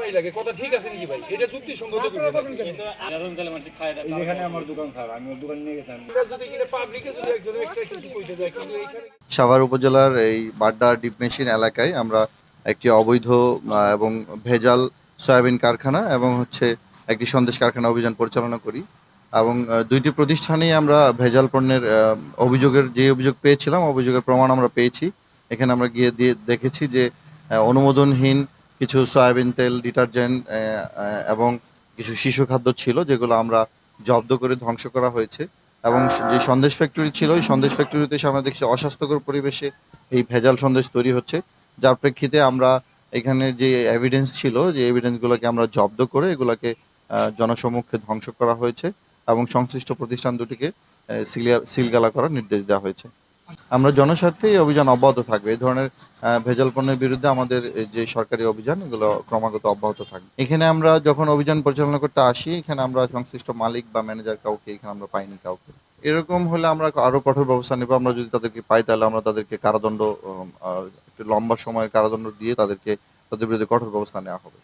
সময় লাগে, কথা ঠিক আছে নাকি ভাই? এটা যুক্তিসঙ্গত করবেন এখানে আমার দোকান স্যার, আমি ওর দোকান নিয়ে গেছিলাম। যদি কিনা পাবলিকে যদি একজন এক্সট্রা কিছু কইতে যায়, কিন্তু এইখানে সাভার উপজেলার এই বাড্ডা ডিপ মেশিন এলাকায় আমরা একটি অবৈধ এবং ভেজাল সয়াবিন কারখানা এবং হচ্ছে একটি সন্দেশ কারখানা অভিযান পরিচালনা করি এবং দুইটি প্রতিষ্ঠানেই আমরা ভেজাল পণ্যের যে অভিযোগ পেয়েছিলাম, অভিযোগের প্রমাণ আমরা পেয়েছি। এখানে আমরা গিয়ে দেখেছি যে অনুমোদনহীন কিছু সয়াবিন তেল, ডিটারজেন্ট এবং কিছু শিশু খাদ্য ছিল, যেগুলো আমরা জব্দ করে ধ্বংস করা হয়েছে। এবং যে সন্দেশ ফ্যাক্টরি ছিল, ওই সন্দেশ ফ্যাক্টরিতে আমরা দেখছি অস্বাস্থ্যকর পরিবেশে এই ভেজাল সন্দেশ তৈরি হচ্ছে, যার প্রেক্ষিতে আমরা এখানে যে এভিডেন্স ছিল, যে এভিডেন্সগুলোকে আমরা জব্দ করে এগুলোকে জনসম্মুখে ধ্বংস করা হয়েছে এবং সংশ্লিষ্ট প্রতিষ্ঠান দুটিকে সিলগালা করার নির্দেশ দেওয়া হয়েছে। আমরা জনস্বার্থে এই অভিযান অব্যাহত থাকবে। এই ধরনের ভেজাল পণ্যের বিরুদ্ধে আমাদের যে সরকারি অভিযান, এগুলো ক্রমাগত অব্যাহত থাকবে। এখানে আমরা যখন অভিযান পরিচালনা করতে আসি, এখানে আমরা সংশ্লিষ্ট মালিক বা ম্যানেজার কাউকে এখানে আমরা পাইনি কাউকে। এরকম হলে আমরা আরো কঠোর ব্যবস্থা নেব। আমরা যদি তাদেরকে পাই, তাহলে আমরা তাদেরকে কারাদণ্ড, একটু লম্বা সময়ের কারাদণ্ড দিয়ে তাদের বিরুদ্ধে কঠোর ব্যবস্থা নেওয়া হবে।